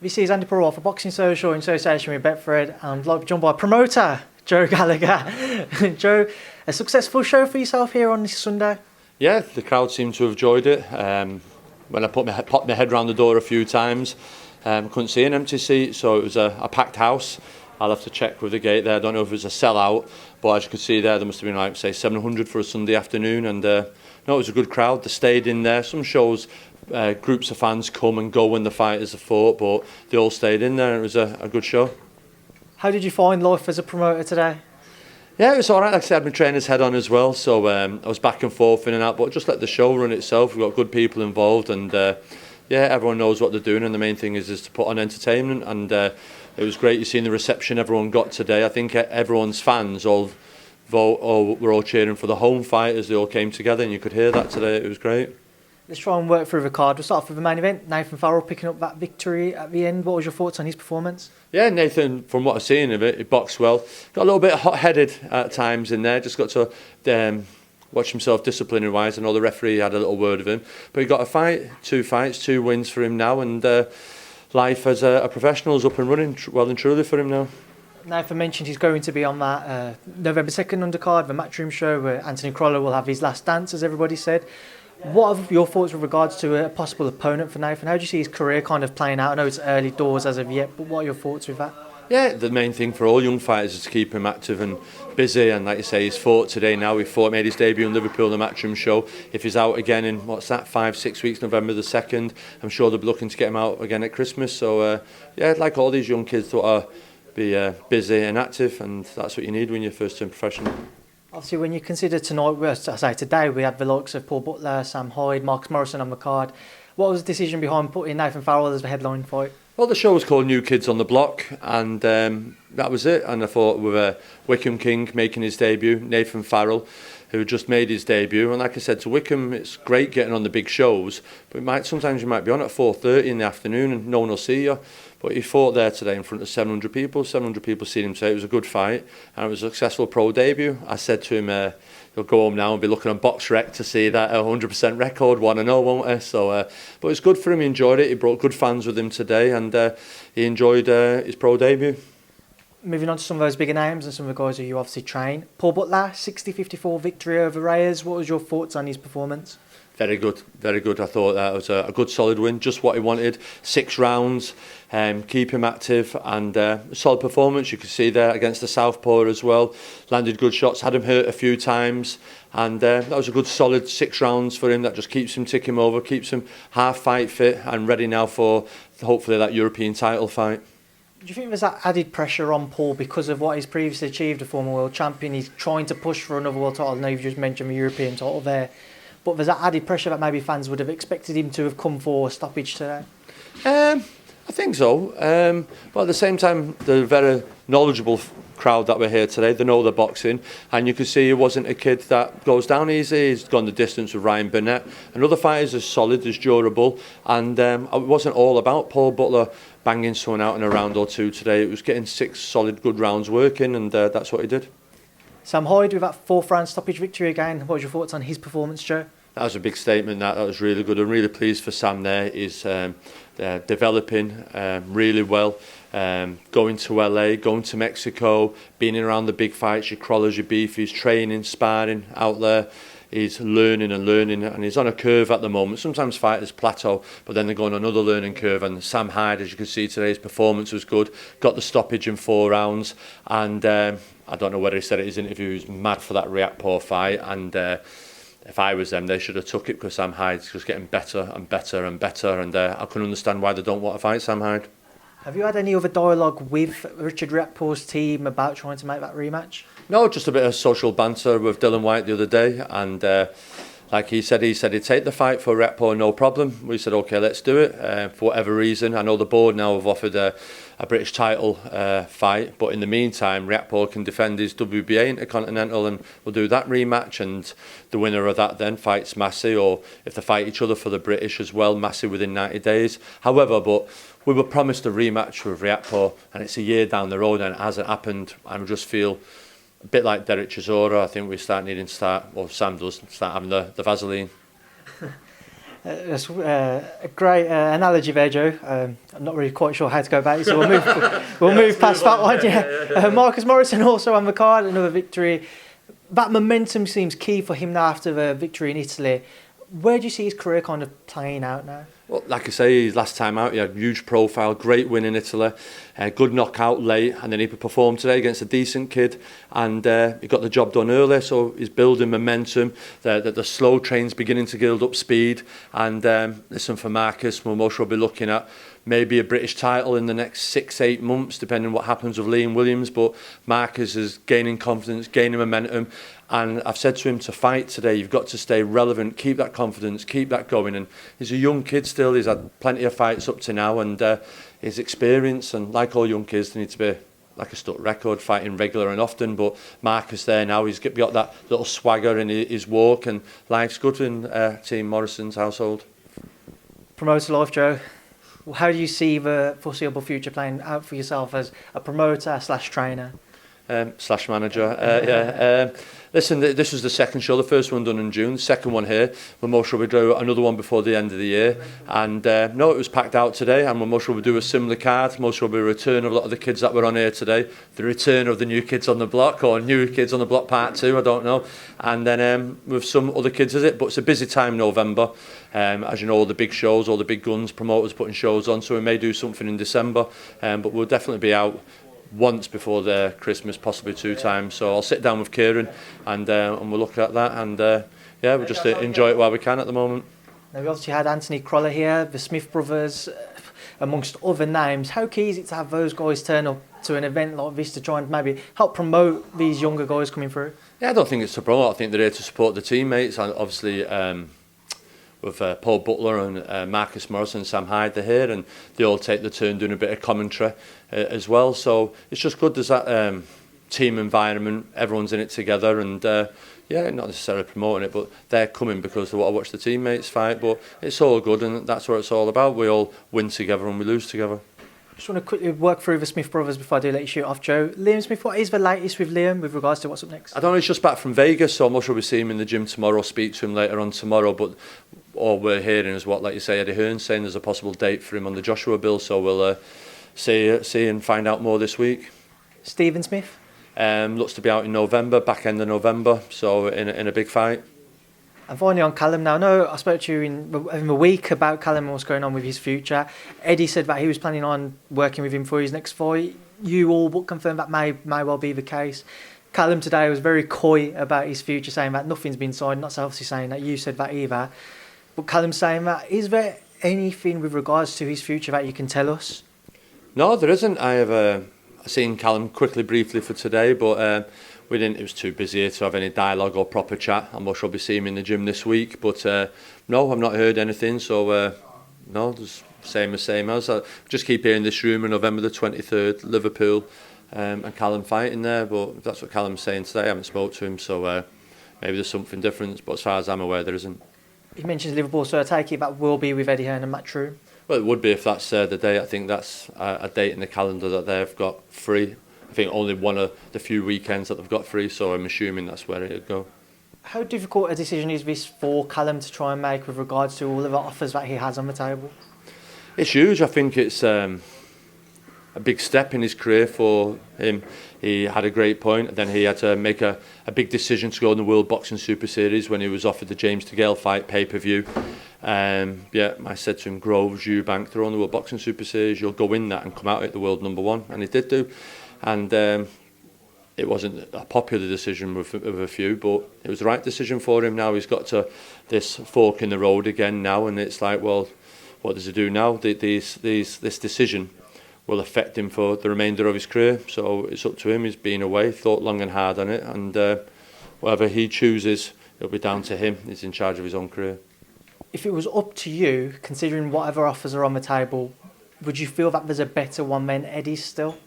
This is Andy Perrault for Boxing Social in association with Betfred. I'd like to be joined by promoter Joe Gallagher. Joe, a successful show for yourself here on this Sunday? Yeah, the crowd seemed to have enjoyed it. When I popped my head round the door a few times, couldn't see an empty seat, so it was a packed house. I'll have to check with the gate there. I don't know if it was a sellout, but as you could see there must have been like, say, 700 for a Sunday afternoon. And no, it was a good crowd. They stayed in there. Some shows, groups of fans come and go when the fighters have fought, but they all stayed in there and it was a good show. How did you find life as a promoter today? Yeah, it was all right. Like I said, I had my trainer's head on as well, so I was back and forth in and out, but just let the show run itself. We've got good people involved, and yeah, everyone knows what they're doing, and the main thing is to put on entertainment, and it was great. You seen the reception everyone got today. I think everyone's fans were all cheering for the home fighters. They all came together, and you could hear that today. It was great. Let's try and work through the card. We'll start off with the main event. Nathan Farrell picking up that victory at the end. What was your thoughts on his performance? Yeah, Nathan, from what I've seen of it, he boxed well. Got a little bit hot-headed at times in there. Just got to watch himself disciplinary-wise. I know the referee had a little word of him. But he got a fight, 2 fights, 2 wins for him now. And life as a professional is up and running well and truly for him now. Nathan mentioned he's going to be on that November 2nd undercard, the Matchroom show, where Anthony Crolla will have his last dance, as everybody said. What are your thoughts with regards to a possible opponent for Nathan? How do you see his career kind of playing out? I know it's early doors as of yet, but what are your thoughts with that? Yeah, the main thing for all young fighters is to keep him active and busy, and like you say, he's fought today now. Made his debut in Liverpool, the Matchroom show. If he's out again in, 5-6 weeks, November the 2nd, I'm sure they'll be looking to get him out again at Christmas. So yeah, like all these young kids, to be busy and active, and that's what you need when you're first turn professional. Obviously, when you consider today, we had the likes of Paul Butler, Sam Hyde, Marcus Morrison on the card. What was the decision behind putting Nathan Farrell as the headline fight? Well, the show was called New Kids on the Block, and that was it. And I thought with Wickham King making his debut, Nathan Farrell, who just made his debut, and like I said to Wickham, it's great getting on the big shows, but sometimes you might be on at 4:30 in the afternoon and no one will see you. But he fought there today in front of 700 people. 700 people seen him say it was a good fight, and it was a successful pro debut. I said to him, he'll go home now and be looking on BoxRec to see that 100% record, want to know, won't he? So, but it's good for him. He enjoyed it. He brought good fans with him today, and he enjoyed his pro debut. Moving on to some of those bigger names and some of the guys who you obviously train. Paul Butler, 60-54 victory over Reyes. What was your thoughts on his performance? Very good, very good. I thought that was a good solid win, just what he wanted. 6 rounds, keep him active, and a solid performance. You could see there against the Southpaw as well. Landed good shots, had him hurt a few times, and that was a good solid 6 rounds for him. That just keeps him ticking over, keeps him half fight fit and ready now for hopefully that European title fight. Do you think there's that added pressure on Paul because of what he's previously achieved, a former world champion? He's trying to push for another world title. I know you've just mentioned the European title there. But there's that added pressure that maybe fans would have expected him to have come for a stoppage today? I think so. But at the same time, the very knowledgeable crowd that were here today, they know the boxing, and you could see he wasn't a kid that goes down easy. He's gone the distance with Ryan Burnett. And other fighters as solid, as durable, and it wasn't all about Paul Butler banging someone out in a round or 2 today. It was getting 6 solid, good rounds working, and that's what he did. Sam Hyde with that 4th round stoppage victory again. What was your thoughts on his performance, Joe? That was a big statement. That was really good. I'm really pleased for Sam there. He's developing really well. Going to LA, going to Mexico, being around the big fights, your Crawlers, your Beefies, training, sparring out there. He's learning and learning, and he's on a curve at the moment. Sometimes fighters plateau, but then they go on another learning curve. And Sam Hyde, as you can see today, his performance was good. Got the stoppage in 4 rounds, and I don't know whether he said it in his interview, he was mad for that Riakporhe fight, and if I was them, they should have took it, because Sam Hyde's just getting better and better and better, and I can understand why they don't want to fight Sam Hyde. Have you had any other dialogue with Richard Riakporhe's team about trying to make that rematch? No, just a bit of social banter with Dylan White the other day, and like he said he'd take the fight for Riakporhe, no problem. We said, okay, let's do it, for whatever reason. I know the board now have offered a British title fight, but in the meantime, Riakporhe can defend his WBA Intercontinental, and we'll do that rematch, and the winner of that then fights Massey, or if they fight each other for the British as well, Massey within 90 days. However, but we were promised a rematch with Riakporhe, and it's a year down the road, and it hasn't happened. I just feel a bit like Derek Chisora. I think we start needing to start, or Sam does, start having the Vaseline. That's a great analogy there, Joe. I'm not really quite sure how to go about it, so we'll move past that one. Yeah. Marcus Morrison also on the card, another victory. That momentum seems key for him now after the victory in Italy. Where do you see his career kind of playing out now? Well, like I say, his last time out, he had a huge profile, great win in Italy, good knockout late, and then he performed today against a decent kid, and he got the job done early, so he's building momentum, the slow train's beginning to build up speed, and listen, for Marcus, we'll most probably be looking at maybe a British title in the next 6-8 months, depending on what happens with Liam Williams, but Marcus is gaining confidence, gaining momentum, and I've said to him to fight today, you've got to stay relevant, keep that confidence, keep that going, and he's a young kid still, he's had plenty of fights up to now, and his experience, and like all young kids, they need to be like a stuck record, fighting regular and often, but Marcus there now, he's got that little swagger in his walk, and life's good in Team Morrison's household. Promoter life, Joe. How do you see the foreseeable future playing out for yourself as a promoter / trainer? Slash manager. Listen, this was the second show, the first one done in June, the second one here. We'll most probably do another one before the end of the year. And no, it was packed out today, and we'll most probably do a similar card. Most probably a return of a lot of the kids that were on here today. The return of the new kids on the block, or new kids on the block part 2, I don't know. And then with some other kids, is it? But it's a busy time, November. As you know, all the big shows, all the big guns, promoters putting shows on, so we may do something in December. But we'll definitely be out once before the Christmas, possibly 2 times. So I'll sit down with Kieran and we'll look at that, and we'll just enjoy it while we can at the moment. Now, we obviously had Anthony Crolla here, the Smith brothers, amongst other names. How key is it to have those guys turn up to an event like this to try and maybe help promote these younger guys coming through? Yeah, I don't think it's to promote. I think they're here to support the teammates, and obviously with Paul Butler and Marcus Morrison and Sam Hyde, they're here, and they all take the turn doing a bit of commentary as well. So it's just good, there's that team environment, everyone's in it together, and not necessarily promoting it, but they're coming because they want to watch the teammates fight. But it's all good, and that's what it's all about. We all win together and we lose together. Just want to quickly work through the Smith brothers before I do let you shoot off, Joe. Liam Smith, what is the latest with Liam with regards to what's up next? I don't know, he's just back from Vegas, so I'm not sure we'll see him in the gym tomorrow, speak to him later on tomorrow, but all we're hearing is what, like you say, Eddie Hearn's saying there's a possible date for him on the Joshua bill, so we'll see and find out more this week. Stephen Smith? Looks to be out in November, back end of November, so in a big fight. And finally on Callum now, I know I spoke to you in a week about Callum and what's going on with his future. Eddie said that he was planning on working with him for his next fight. You all but confirmed that may well be the case. Callum today was very coy about his future, saying that nothing's been signed, not obviously saying that you said that either. But Callum's saying that, is there anything with regards to his future that you can tell us? No, there isn't. I have seen Callum briefly for today, but we didn't. It was too busy here to have any dialogue or proper chat. I'm not sure I'll be seeing him in the gym this week, but no, I've not heard anything. So no, just same as. I just keep hearing this rumour, November the 23rd, Liverpool, and Callum fighting there. But if that's what Callum's saying today, I haven't spoke to him, so maybe there's something different. But as far as I'm aware, there isn't. He mentions Liverpool, so I take it that will be with Eddie Hearn and Matt True. Well, it would be if that's the date. I think that's a date in the calendar that they've got free. I think only one of the few weekends that they've got free, so I'm assuming that's where it'll go. How difficult a decision is this for Callum to try and make with regards to all of the offers that he has on the table? It's huge. I think it's a big step in his career for him. He had a great point, then he had to make a big decision to go in the World Boxing Super Series when he was offered the James DeGale fight pay-per-view. I said to him, Groves, Eubank, they're on the World Boxing Super Series, you'll go in that and come out at the world #1, and he did do. And it wasn't a popular decision with a few, but it was the right decision for him. Now he's got to this fork in the road again now, and it's like, well, what does he do now? This decision will affect him for the remainder of his career, so it's up to him. He's been away, thought long and hard on it, and whatever he chooses, it'll be down to him. He's in charge of his own career. If it was up to you, considering whatever offers are on the table, would you feel that there's a better one than Eddie's still?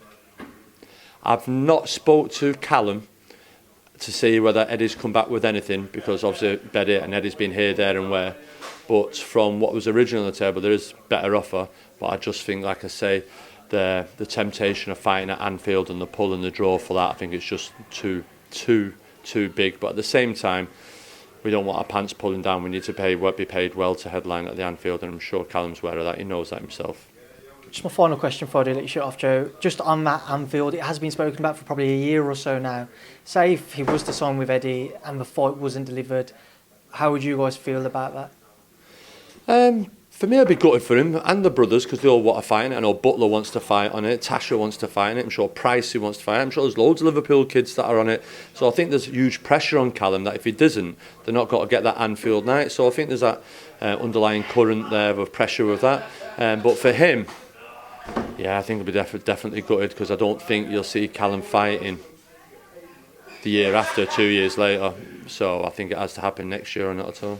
I've not spoke to Callum to see whether Eddie's come back with anything, because obviously Eddie and Eddie's been here, there and where. But from what was originally on the table, there is better offer. But I just think, like I say, the temptation of fighting at Anfield and the pull and the draw for that, I think it's just too big. But at the same time, we don't want our pants pulling down. We need to be paid well to headline at the Anfield, and I'm sure Callum's aware of that. He knows that himself. Just my final question before I do let you shut off, Joe. Just on that Anfield, it has been spoken about for probably a year or so now. Say if he was to sign with Eddie and the fight wasn't delivered, how would you guys feel about that? For me, I'd be gutted for him and the brothers because they all want to fight it. I know Butler wants to fight on it, Tasha wants to fight on it, I'm sure Pricey wants to fight on it, I'm sure there's loads of Liverpool kids that are on it. So I think there's huge pressure on Callum that if he doesn't, they're not got to get that Anfield night. So I think there's that underlying current there of pressure with that. But for him, yeah, I think he'll be definitely gutted because I don't think you'll see Callum fighting the year after, 2 years later. So I think it has to happen next year or not at all.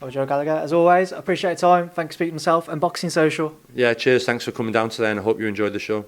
Well, Joe Gallagher, as always, I appreciate your time. Thanks for speaking to myself and Boxing Social. Yeah, cheers. Thanks for coming down today and I hope you enjoyed the show.